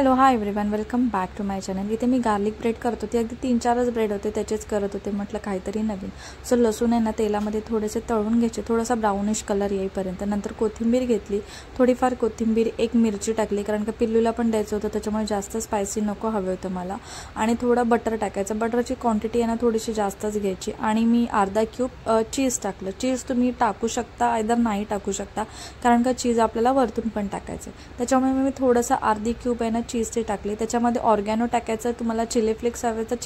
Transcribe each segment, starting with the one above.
Hello hi everyone, welcome back to my channel. इथे मी garlic bread करत होते, अगदी 3-4च ब्रेड होते, त्याचेच करत होते। म्हटलं काहीतरी नवीन। सो लसूण आहे ना तेलामध्ये थोडेसे तळून घ्यायचे, थोडासा ब्राउनिश कलर येईपर्यंत। नंतर कोथिंबीर घेतली, थोडीफार कोथिंबीर, एक मिरची टाकली, कारण का पिल्लूला पण द्यायचं होतं, त्याच्यामुळे जास्त स्पायसी नको हवे होतं मला। आणि थोडं बटर टाकायचं, बटरची क्वांटिटी आहे ना थोडीशी जास्तच घ्यायची। आणि मी अर्धा क्यूब चीज टाकलं। चीज तुम्ही टाकू शकता, आयदर नाही टाकू शकता, कारण का चीज आपल्याला वरतून पण टाकायचं। त्याच्यामुळे मी थोडंसं अर्धी क्यूब आहे ना चीजचे टाकले। त्याच्यामध्ये ऑर्गॅनो टाकायचं, तुम्हाला चिली फ्लेक्स हवे तर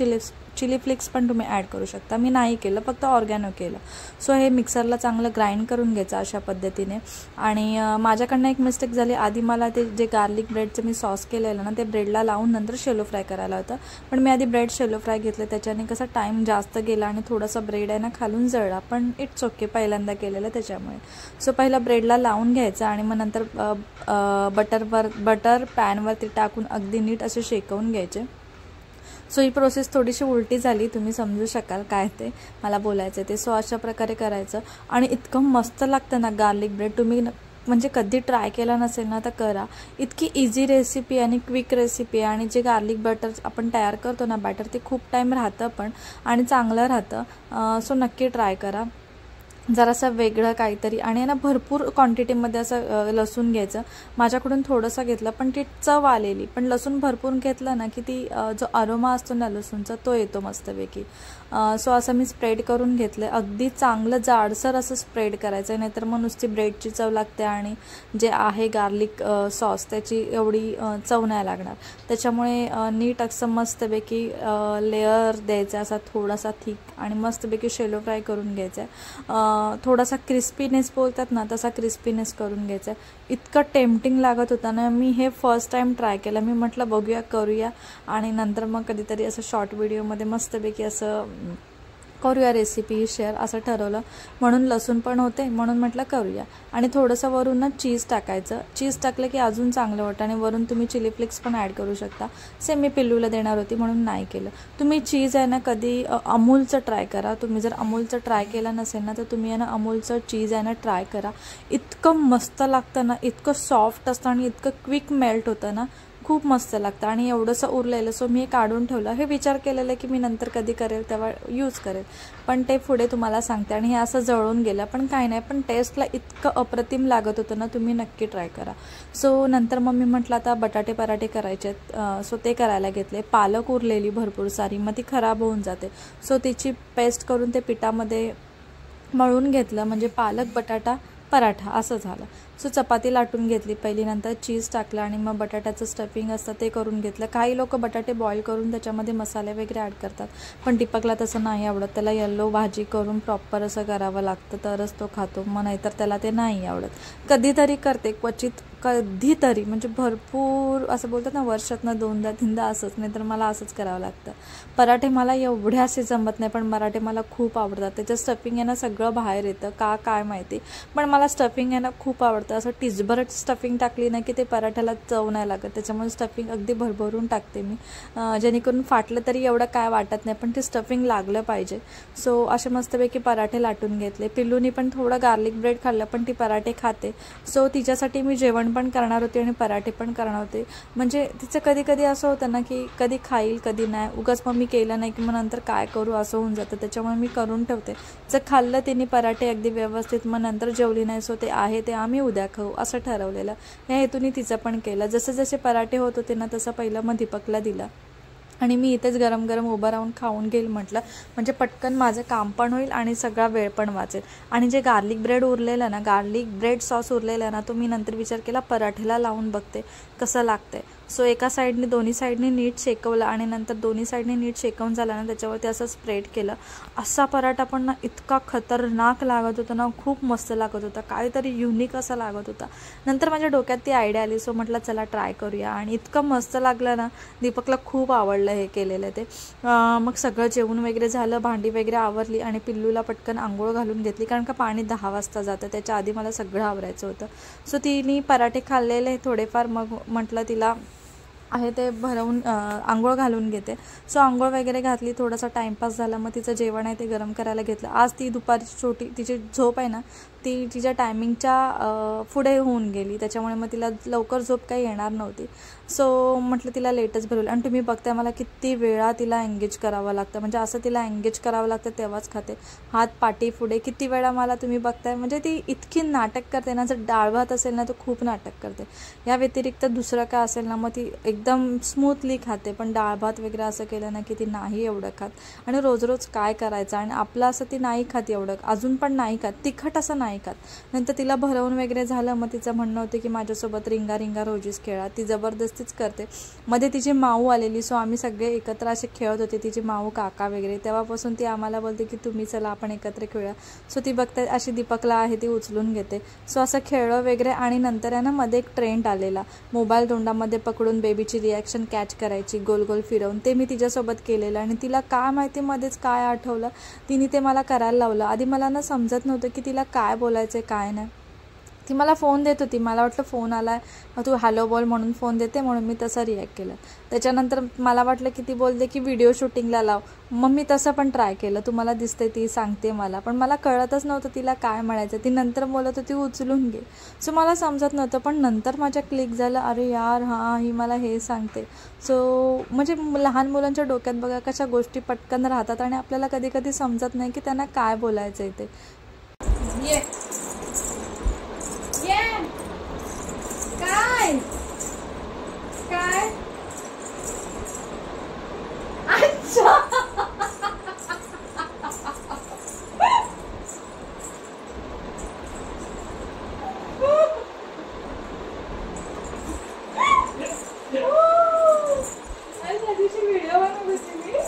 चिली फ्लेक्स पण तुम्ही ॲड करू शकता। मी नाही केलं, फक्त ऑर्गॅनो केलं। सो हे मिक्सरला चांगलं ग्राइंड करून घ्यायचं अशा पद्धतीने। आणि माझ्याकडनं एक मिस्टेक झाली, आधी मला ते जे गार्लिक ब्रेडचं मी सॉस केलेलं ना ते ब्रेडला लावून नंतर शेलो फ्राय करायला होतं, पण मी आधी ब्रेड शेलो फ्राय घेतले। त्याच्याने कसा टाईम जास्त गेला आणि थोडासा ब्रेड आहे ना खालून जळला, पण इट्स ओके, पहिल्यांदा केलेलं त्याच्यामुळे। सो पहिला ब्रेडला लावून घ्यायचं आणि मग नंतर बटर पॅनवरती टाकून अगदी नीट असे शेकवून घ्यायचे। सो ही प्रोसेस थोडीशी उलटी झाली, तुम्ही समजू शकाल काय ते मला बोलायचं ते। सो अशा प्रकारे करायचं आणि इतकं मस्त लागतं ना गार्लिक ब्रेड। तुम्ही म्हणजे कधी ट्राय केला नसेल ना तर करा। इतकी इझी रेसिपी आणि क्विक रेसिपी आहे। आणि जे गार्लिक बटर आपण तयार करतो ना बॅटर, ते खूप टाईम राहतं पण आणि चांगलं राहतं। सो नक्की ट्राय करा, जरासं वेगळं काहीतरी। आणि ना भरपूर क्वांटिटीमध्ये असं लसूण घ्यायचं। माझ्याकडून थोडंसं घेतलं पण ती चव आलेली, पण लसूण भरपूर घेतलं ना की ती जो अरोमा असतो ना लसूणचा तो येतो मस्तपैकी। सो असं मी स्प्रेड करून घेतलं, अगदी चांगलं जाडसर असं स्प्रेड करायचं, नाहीतर मग नुसती ब्रेडची चव लागते आणि जे आहे गार्लिक सॉस त्याची एवढी चव नाही लागणार। त्याच्यामुळे नीट असं मस्तपैकी लेअर द्यायचा, असा थोडासा थिक, आणि मस्तपैकी शेलो फ्राय करून घ्यायचा। थोडासा क्रिस्पीनेस बोलतात ना तसा क्रिस्पीनेस करून घ्यायचा। इतकं टेम्पटिंग लागत होता ना, मी हे फर्स्ट टाइम ट्राय केलं। मी म्हटलं बघूया, करूया, आणि नंतर मग कधीतरी असं शॉर्ट व्हिडिओमध्ये मस्तपैकी असं करूया रेसिपी शेअर असं ठरवलं। म्हणून लसूण पण होते म्हणून म्हटलं करूया। आणि थोडंसं वरून ना चीज टाकायचं। चीज टाकलं की अजून चांगलं वाटतं, आणि वरून तुम्ही चिली फ्लेक्स पण ॲड करू शकता। सेम मी पिल्लूला देणार होती म्हणून नाही केलं। तुम्ही चीज आहे ना कधी अमूलचं ट्राय करा। तुम्ही जर अमूलचं ट्राय केलं नसेल ना तर तुम्ही आहे ना अमूलचं चीज आहे ना ट्राय करा। इतकं मस्त लागतं ना, इतकं सॉफ्ट असतं आणि इतकं क्विक मेल्ट होतं ना, खूप मस्त लागतं। आणि एवढंसं उरलेलं, सो मी हे काढून ठेवलं। हे विचार केलेलं की मी नंतर कधी करेल तेव्हा यूज करेल, पण ते पुढे तुम्हाला सांगते। आणि हे असं जळून गेलं पण काही नाही, पण टेस्टला इतकं अप्रतिम लागत होतं ना, तुम्ही नक्की ट्राय करा। सो नंतर मग मी म्हटलं आता बटाटे पराठे करायचे आहेत, सो ते करायला घेतले। पालक उरलेली भरपूर सारी, मग ती खराब होऊन जाते, सो तिची पेस्ट करून ते पिठामध्ये मळून घेतलं, म्हणजे पालक बटाटा पराठा असं झालं। सो चपाती लाटून घेतली पहिली, नंतर चीज टाकलं, आणि मग बटाट्याचं स्टफिंग असतं ते करून घेतलं। काही लोक बटाटे बॉईल करून त्याच्यामध्ये मसाले वगैरे ॲड करतात, पण दीपकला तसं नाही आवडत। त्याला येल्लो भाजी करून प्रॉपर असं करावं लागतं तरच तो खातो, मग नाहीतर त्याला ते नाही आवडत। कधीतरी करते, क्वचित कधीतरी, म्हणजे भरपूर असं बोलतात ना वर्षातनं 2दा-3दा असंच, नाहीतर मला असंच करावं लागतं। पराठे मला एवढे असे जमत नाही, पण पराठे मला खूप आवडतात। त्याचं स्टफिंग आहे ना सगळं बाहेर येतं का काय माहिती, पण मला स्टफिंग आहे ना खूप आवडतं। असं टिचभर स्टफिंग टाकली ना की ते पराठ्याला चव नाही लागत, त्याच्यामुळे स्टफिंग अगदी भरभरून टाकते मी, जेणेकरून फाटलं तरी एवढं काय वाटत नाही, पण ते स्टफिंग लागलं पाहिजे। सो असे मस्तपैकी पराठे लाटून घेतले। पिल्लूनी पण थोडं गार्लिक ब्रेड खाल्लं, पण ती पराठे खाते, सो तिच्यासाठी मी जेवण पण करणार होते आणि पराठे पण करणार होते। म्हणजे तिचं कधी कधी असं होतं ना की कधी खाईल कधी नाही, उगाच मग मी केलं नाही की मग नंतर काय करू असं होऊन जातं, त्याच्यामुळे मी करून ठेवते। जर खाल्लं तिने पराठे अगदी व्यवस्थित, मग नंतर जेवली नाही, सो ते आहे ते आम्ही उद्या खाऊ असं ठरवलेलं। या हेतूने तिचं पण केलं। जसे जसे पराठे होत होते ना तसं पहिलं मग दीपकला दिलं, आणि मी इथेच गरम गरम उभं राहून खाऊन घेईल म्हटलं, म्हणजे पटकन माझं काम पण होईल आणि सगळा वेळ पण वाचेल। आणि जे गार्लिक ब्रेड उरलेलं ना, गार्लिक ब्रेड सॉस उरलेलं ना, तो मी नंतर विचार केला पराठ्याला लावून बघते कसं लागतंय। सो एका साईडने दोन्ही साईडने नीट शेकवलं, आणि नंतर दोन्ही साईडने नीट शेकवून झालं ना त्याच्यावरती असं स्प्रेड केलं। असा पराठा पण ना इतका खतरनाक लागत होता ना, खूप मस्त लागत होता, काहीतरी युनिक असा लागत होता। नंतर माझ्या डोक्यात ती आयडिया आली, सो म्हटलं चला ट्राय करूया, आणि इतकं मस्त लागलं ना, दीपकला खूप आवडलं हे केलेलं ते। मग सगळं जेवण वगैरे झालं, भांडी वगैरे आवरली, आणि पिल्लूला पटकन आंघोळ घालून घेतली, कारण का पाणी 10 वाजता जातं, त्याच्या आधी मला सगळं आवरायचं होतं। सो तिने पराठे खाल्लेले थोडेफार, मग म्हटलं तिला आहे ते भरवून आंघोळ घालून घेते। सो आंघोळ वगैरे घातली, थोडासा टाईमपास झाला, मग तिचं जेवण आहे ते गरम करायला घेतलं। आज ती दुपारची छोटी तिची झोप आहे ना ती तिच्या टायमिंगच्या पुढे होऊन गेली, त्याच्यामुळे मग तिला लवकर झोप काही येणार नव्हती. सो म्हटलं तिला लेटच भरवलं. आणि तुम्ही बघताय मला किती वेळा तिला एंगेज करावं लागतं, म्हणजे असं तिला एंगेज करावं लागतं तेव्हाच खाते. हात पाठी पुढे किती वेळा मला तुम्ही बघताय, म्हणजे ती इतकी नाटक करते ना. जर डाळ भात असेल ना तर खूप नाटक करते. या व्यतिरिक्त दुसरं काय असेल ना मग ती एकदम स्मूथली खाते, पण डाळ भात वगैरे असं केलं ना की ती नाही एवढं खात. आणि रोज रोज काय करायचं, आणि आपलं असं ती नाही खात एवढं, अजून पण नाही खात, तिखट असं नाही खात. नंतर तिला भरवून वगैरे झालं, मग तिचं म्हणणं होतं की माझ्यासोबत रिंगा रिंगा रोजीच खेळा. ती जबरदस्तीच करते. मध्ये तिची माऊ आलेली, सो आम्ही सगळे एकत्र असे खेळत होते, तिची माऊ काका वगैरे. तेव्हापासून ती आम्हाला बोलते की तुम्ही चला आपण एकत्र खेळूया. सो ती बघते अशी दीपकला आहे ती उचलून घेते. सो असं खेळलं वगैरे. आणि नंतर आहे ना मध्ये एक ट्रेंड आलेला, मोबाईल तोंडामध्ये पकडून बेबीची रिॲक्शन कॅच करायची गोल गोल फिरवून. ते मी तिच्यासोबत केलेलं, आणि तिला काय माहिती मध्येच काय आठवलं, तिने ते मला करायला लावलं. आधी मला ना समजत नव्हतं की तिला काय बोलायचं काय नाही. ती मला फोन देत होती, मला वाटलं फोन आला आहे तू हॅलो बोल म्हणून फोन देते, म्हणून मी तसं रिॲक्ट केलं. त्याच्यानंतर मला वाटलं की ती बोलते की व्हिडिओ शूटिंगला लाव, मग मी तसं पण ट्राय केलं. तुम्हाला दिसते ती सांगते मला, पण मला कळतच नव्हतं तिला काय म्हणायचं. ती नंतर बोलत होती उचलून घे, सो मला समजत नव्हतं. पण नंतर माझ्या क्लिक झालं, अरे यार हां ही मला हे सांगते. सो म्हणजे लहान मुलांच्या डोक्यात बघा कशा गोष्टी पटकन राहतात, आणि आपल्याला कधी कधी समजत नाही की त्यांना काय बोलायचं आहे ते. काय काय अच्छा त्या दिवशी व्हिडिओ बनवत होती मी.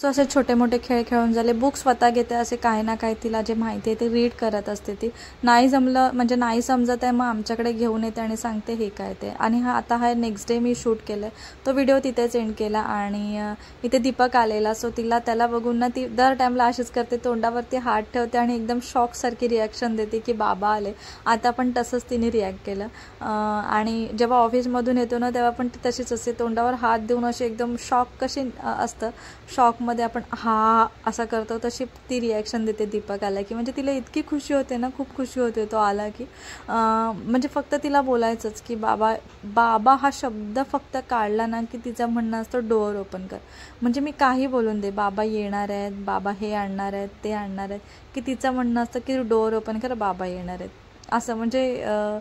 सो असे छोटे मोठे खेळ खेळून झाले. बुक स्वतः घेते, असे काही ना काही तिला जे माहिती आहे ते रीड करत असते. ती नाही जमलं म्हणजे नाही समजत आहे मग आमच्याकडे घेऊन येते आणि सांगते हे काय ते. आणि हा नेक्स्ट डे मी शूट केलं आहे, तो व्हिडिओ तिथेच एंड केला. आणि इथे दीपक आलेला, सो त्याला बघून ना ती दर टाईमला अशीच करते, तोंडावरती हात ठेवते आणि एकदम शॉकसारखी रिॲक्शन देते की बाबा आले. आता पण तसंच तिने रिॲक्ट केलं. आणि जेव्हा ऑफिसमधून येतो ना तेव्हा पण ती तशीच असते, तोंडावर हात देऊन अशी एकदम शॉक कशी असतं, शॉकमध्ये आपण हा असा करतो तशी ती रिॲक्शन देते दीपक आला की. म्हणजे तिला इतकी खुशी होते ना, खूप खुशी होते तो आला की. म्हणजे फक्त तिला बोलायचंच की बाबा बाबा हा शब्द फक्त काढला ना की तिचं म्हणणं असतं डोअर ओपन कर. म्हणजे मी काही बोलून दे, बाबा येणार आहेत, बाबा हे आणणार आहेत, ते आणणार आहेत, की तिचं म्हणणं असतं की डोअर ओपन कर, बाबा येणार आहेत असं. म्हणजे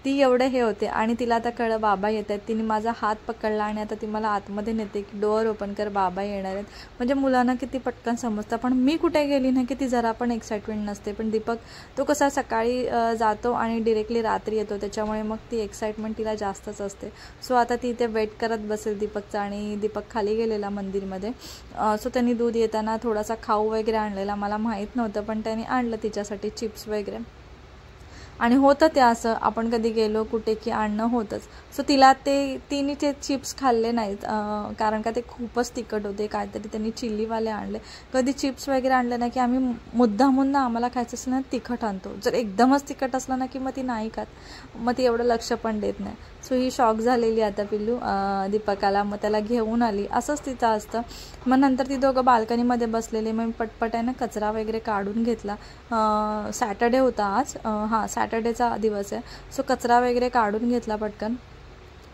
ती एवढे हे होते. आणि तिला आता कळलं बाबा येत आहेत, तिने माझा हात पकडला आणि आता ती मला आतमध्ये नेते की डोअर ओपन कर, बाबा येणार आहेत. म्हणजे मुलांना किती पटकन समजतं. पण मी कुठे गेली ना की ती जरा पण एक्साइटमेंट नसते. पण दीपक तो कसा सकाळी जातो आणि डिरेक्टली रात्री येतो, त्याच्यामुळे मग ती एक्साइटमेंट तिला जास्तच असते. सो आता ती इथे वेट करत बसेल दीपकचा. आणि दीपक खाली गेलेला मंदिरमध्ये, सो त्यांनी दूध येताना थोडासा खाऊ वगैरे आणलेला, मला माहीत नव्हतं पण त्यांनी आणलं तिच्यासाठी चिप्स वगैरे. आणि होतं ते असं आपण कधी गेलो कुठे की आणणं होतंच. सो तिने ते चिप्स खाल्ले नाहीत, कारण का ते खूपच तिखट होते. काहीतरी त्यांनी चिल्लीवाले आणले. कधी चिप्स वगैरे आणले ना की आम्ही मुद्दामून ना आम्हाला खायचं असलं ना तिखट आणतो. जर एकदमच तिखट असलं ना की मग ती नाही खात, मग ती एवढं लक्ष पण देत नाही. सो ही शॉक झालेली आता पिल्लू दीपकाला. मग त्याला घेऊन आली, असंच तिचं असतं. मग नंतर ती दोघं बाल्कनीमध्ये बसलेले, मग पटपट आहे ना कचरा वगैरे काढून घेतला. सॅटर्डे होता आज, सॅटर्डेचा दिवस आहे. सो कचरा वगैरे काढून घेतला पटकन,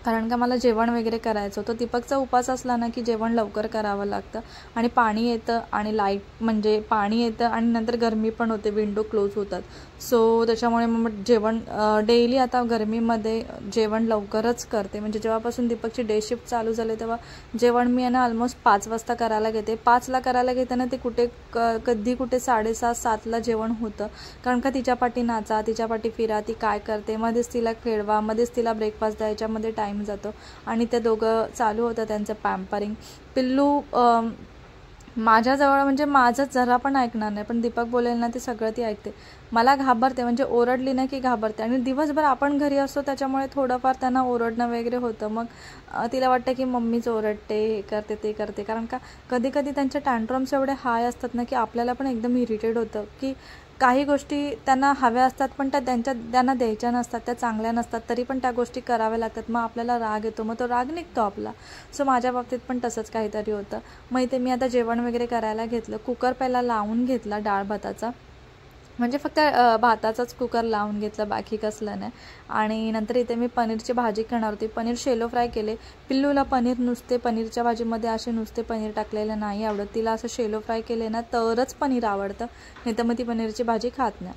कारण का मला जेवण वगैरे करायचं होतं. दीपकचा उपास असला ना की जेवण लवकर करावं लागतं. आणि पाणी येतं आणि लाईट म्हणजे पाणी येतं आणि नंतर गरमी पण होते, विंडो क्लोज होतात. सो त्याच्यामुळे मग जेवण डेली आता गरमीमध्ये जेवण लवकरच करते. म्हणजे जेव्हापासून दीपकची डे शिफ्ट चालू झाली तेव्हा जेवण मी ना ऑलमोस्ट 5 वाजता करायला घेते. 5ला करायला घेताना ते कधी कुठे 6:30-7ला जेवण होतं. कारण का तिच्या पाठी नाचा, तिच्या पाठी फिरा, ती काय करते, मध्येच तिला खेळवा, मध्येच तिला ब्रेकफास्ट द्यायच्यामध्ये टाईम जातो. आणि ते दोघं चालू होतं त्यांचं पॅम्परिंग. पिल्लू माझ्याजवळ म्हणजे माझं जरा पण ऐकणार नाही, पण दीपक बोलेल ना ते सगळं ती ऐकते. मला घाबरते, म्हणजे ओरडली ना की घाबरते. आणि दिवसभर आपण घरी असतो त्याच्यामुळे थोडंफार त्यांना ओरडणं वगैरे होतं. मग तिला वाटतं की मम्मीच ओरडते, हे करते ते करते. कारण का कधी कधी त्यांचे टँट्रम्स एवढे हाय असतात ना की आपल्याला पण एकदम इरिटेट होतं की काही गोष्टी त्यांना हव्या असतात पण त्यांना द्यायच्या नसतात, त्या चांगल्या नसतात, तरी पण त्या गोष्टी कराव्या लागतात. मग आपल्याला राग येतो, मग तो राग निघतो आपला. सो माझ्या बाबतीत पण तसंच काहीतरी होतं. मग इथे मी आता जेवण वगैरे करायला घेतलं. कुकर पहिला लावून घेतला डाळ भाताचा, म्हणजे फक्त भाताचाच कुकर लावून घेतला, बाकी कसलं नाही. आणि नंतर इथे मी पनीरची भाजी करणार होती. पनीर शेलो फ्राय केले. पिल्लूला पनीर नुसते पनीरच्या भाजीमध्ये असे नुसते पनीर टाकलेलं नाही आवडत. तिला असं शेलो फ्राय केले ना तरच पनीर आवडतं, नाही तर मग ती पनीरची भाजी खात नाही.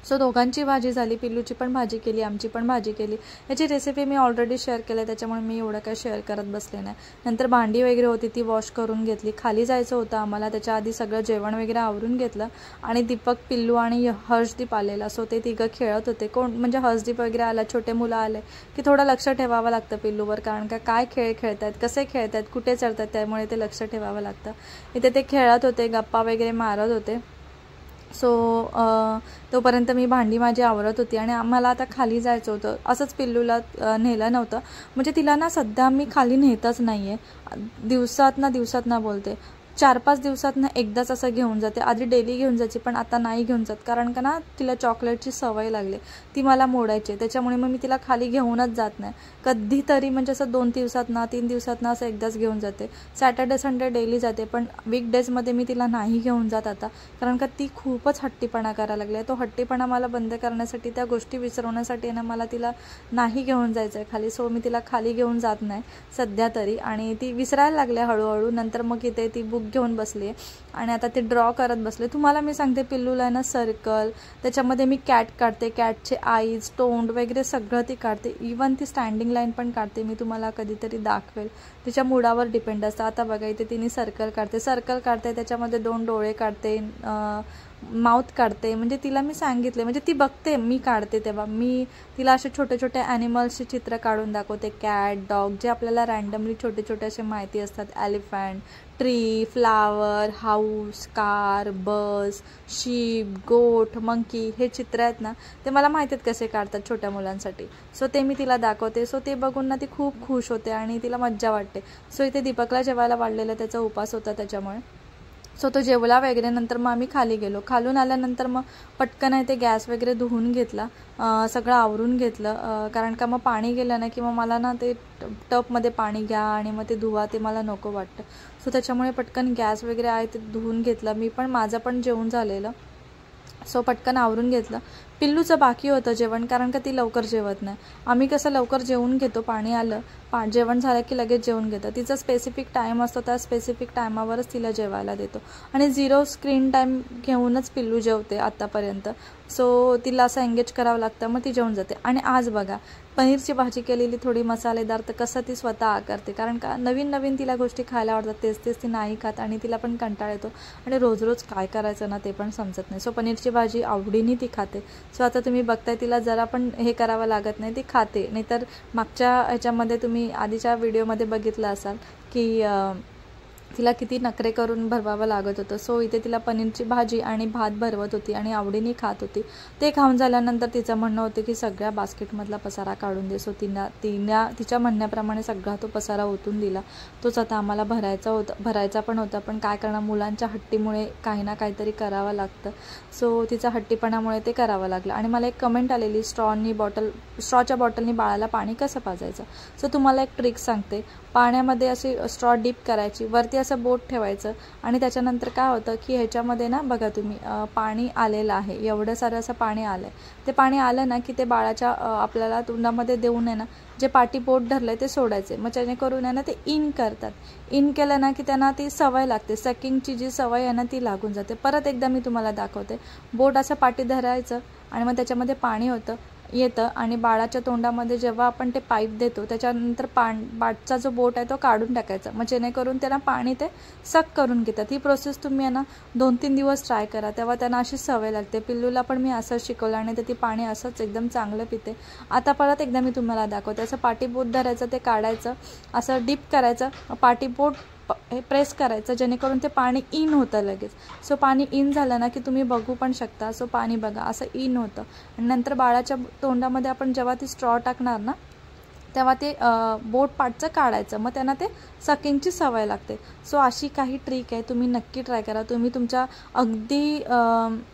सो दोघांची भाजी झाली. पिल्लूची पण भाजी केली, आमची पण भाजी केली. याची रेसिपी मी ऑलरेडी शेअर केली, त्याच्यामुळे मी एवढं काय शेअर करत बसले नाही. नंतर भांडी वगैरे होती ती वॉश करून घेतली. खाली जायचं होतं आम्हाला, त्याच्या आधी सगळं जेवण वगैरे आवरून घेतलं. आणि दीपक, पिल्लू आणि हर्षदीप आलेला. सो ते तिघं खेळत होते. कोण म्हणजे हर्षदीप वगैरे आला, छोटे मुलं आले की थोडं लक्ष ठेवावं लागतं पिल्लूवर. कारण का काय खेळ खेळतात, कसे खेळतात, कुठे चढतात, त्यामुळे ते लक्ष ठेवावं लागतं. इथे ते खेळत होते, गप्पा वगैरे मारत होते. सो तोपर्यंत मी भांडी माझी आवरत होती. आणि आम्हाला आता खाली जायचं होतं. असंच पिल्लूला नेलं नव्हतं, म्हणजे तिला ना सध्या मी खाली नेतच नाही आहे. दिवसात ना बोलते 4-5 दिवसात ना एकदाच असं घेऊन जाते. आधी डेली घेऊन जायची, पण आता नाही घेऊन जात. कारण का ना तिला चॉकलेटची सवय लागली, ती मला मोडायची. त्याच्यामुळे मग मी तिला खाली घेऊनच जात नाही. कधीतरी म्हणजे असं 2 दिवसात ना 3 दिवसात ना असं एकदाच घेऊन जाते. सॅटर्डे संडे डेली जाते, पण वीकडेजमध्ये मी तिला नाही घेऊन जात आता. कारण का ती खूपच हट्टीपणा करायला लागली आहे. तो हट्टीपणा मला बंद करण्यासाठी, त्या गोष्टी विसरवण्यासाठी ना मला तिला नाही घेऊन जायचं आहे खाली. सो मी तिला खाली घेऊन जात नाही सध्या तरी. आणि ती विसरायला लागली हळूहळू. नंतर मग इथे ती बुक घेऊन बसली आणि आता ते ड्रॉ करत बसले. तुम्हाला मी सांगते, पिल्लूला ना सर्कल, त्याच्यामध्ये मी कॅट काढते, कॅटचे आईज, तोंड वगैरे सगळं ती काढते. इवन ती स्टँडिंग लाईन पण काढते. मी तुम्हाला कधीतरी दाखवेल, तिच्या मूडावर डिपेंड असतं. आता बघा इथे तिने सर्कल काढते, त्याच्यामध्ये 2 डोळे काढते, माउथ काढते. म्हणजे तिला मी सांगितले, म्हणजे ती बघते मी काढते तेव्हा मी तिला असे छोटे छोटे ॲनिमल्सचे चित्र काढून दाखवते. कॅट, डॉग, जे आपल्याला रँडमली छोटे छोटे असे माहिती असतात. Elephant, tree, flower, house, car, bus, sheep, goat, monkey, हे चित्र आहेत ना ते मला माहिती आहेत कसे काढतात छोट्या मुलांसाठी. सो ते मी तिला दाखवते. सो ते बघून ना ती खूप खुश होते आणि तिला मज्जा वाटते. सो इथे दीपकला जेवायला वाढलेलं, त्याचा उपास होता त्याच्यामुळे. सो तो जेवला वगैरे. नंतर मग आम्ही खाली गेलो. खालून आल्यानंतर मग पटकन आहे ते गॅस वगैरे धुवून घेतला, सगळं आवरून घेतलं. कारण का मग पाणी गेलं ना की मग मला ना ते टपमध्ये पाणी घ्या आणि मग ते धुवा, ते मला नको वाटतं. सो त्याच्यामुळे पटकन गॅस वगैरे आहे ते धुवून घेतलं. मी पण, माझं पण जेवण झालेलं. सो पटकन आवरून घेतलं. पिल्लूचं बाकी होतं जेवण, कारण का ती लवकर जेवत नाही. आम्ही कसं लवकर जेवून घेतो, पाणी आलं जेवण झालं की लगेच जेवून घेतं. तिचा स्पेसिफिक टाईम असतो, त्या स्पेसिफिक टायमावरच तिला जेवायला देतो. आणि 0 स्क्रीन टाईम घेऊनच पिल्लू जेवते आत्तापर्यंत. सो तिला असं एंगेज करावं लागतं, मग ती जेवून जाते. आणि आज बघा पनीरची भाजी केलेली, थोडी मसालेदार, तर कसं ती स्वतः करते. कारण का नवीन तिला गोष्टी खायला आवडतात, तेच ती नाही खात आणि तिला पण कंटाळा येतो. आणि रोज काय करायचं ना ते पण समजत नाही. सो पनीरची भाजी आवडीने ती खाते. सो आता तुम्ही बघताय, तिला जरा पण हे करावं लागत नाही, ती खाते. नाहीतर मागच्या ह्याच्यामध्ये तुम्ही आधीच्या व्हिडिओमध्ये बघितलं असाल की तिला किती नखरे करून भरवावं लागत होतं. सो इथे तिला पनीरची भाजी आणि भात भरवत होती आणि आवडीने खात होती. ते खाऊन झाल्यानंतर तिचं म्हणणं होतं की सगळ्या बास्केटमधला पसारा काढून दे. सो तिच्या म्हणण्याप्रमाणे सगळा तो पसारा ओतून दिला. तोच आता आम्हाला भरायचा पण होता, पण काय करणार, मुलांच्या हट्टीमुळे काही ना काहीतरी करावं लागतं. सो तिचा हट्टीपणामुळे ते करावं लागलं. आणि मला एक कमेंट आलेली, स्ट्रॉच्या बॉटलनी बाळाला पाणी कसं पाजायचं. सो तुम्हाला एक ट्रिक सांगते. पाण्यामध्ये अशी स्ट्रॉ डीप करायची, वरती असं बोट ठेवायचं आणि त्याच्यानंतर काय होतं की ह्याच्यामध्ये ना बघा तुम्ही पाणी आलेलं आहे, एवढं सारं असं पाणी आलं आहे. ते पाणी आलं ना की ते बाळाच्या आपल्याला तोंडामध्ये देऊन आहे ना, जे पाठी बोट धरलं आहे ते सोडायचे. मग जेणेकरून आहे ना ते इन करतात. इन केलं ना की त्यांना ती सवय लागते, सकिंगची जी सवय आहे ना ती लागून जाते. परत एकदा मी तुम्हाला दाखवते. बोट असं पाठी धरायचं आणि मग त्याच्यामध्ये पाणी येतं आणि बाळाच्या तोंडामध्ये जेव्हा आपण ते पाईप देतो त्याच्यानंतर बाटचा जो बोट आहे तो काढून टाकायचा. मग जेणेकरून त्यांना पाणी ते सक करून घेतात. ही प्रोसेस तुम्ही आहे ना 2-3 दिवस ट्राय करा, तेव्हा त्यांना अशी सवय लागते. पिल्लूला पण मी असंच शिकवलं आणि ते ती पाणी असंच एकदम चांगलं पिते. आता परत एकदा मी तुम्हाला दाखवते. असं पाठी बोट धरायचं, ते काढायचं, असं डीप करायचं, पाठी बोट हे प्रेस करायचं जेणेकरून ते पाणी इन होतं लगेच. सो पाणी इन झालं ना की तुम्ही बघू पण शकता. सो पाणी बघा असं इन होतं आणि नंतर बाळाच्या तोंडामध्ये आपण जेव्हा ती स्ट्रॉ टाकणार ना तेव्हा ते बोट पार्टचं काढायचं, मग त्यांना ते सकिंगची सवय लागते. सो अशी काही ट्रिक आहे, तुम्ही नक्की ट्राय करा. तुम्ही तुमच्या अगदी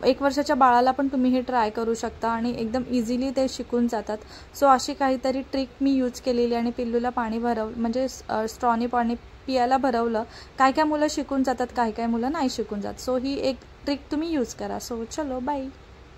1 वर्षाच्या बाळाला पण तुम्ही हे ट्राय करू शकता आणि एकदम इझिली ते शिकून जातात. सो अशी काहीतरी ट्रिक मी यूज केलेली आणि पिल्लूला पाणी म्हणजे स्ट्रॉनी पाणी पियाला भरवलं. काय काय मुलं शिकून जातात, काय काय मुलं नाही शिकून जात. सो ही एक ट्रिक तुम्ही यूज करा. सो चलो बाय.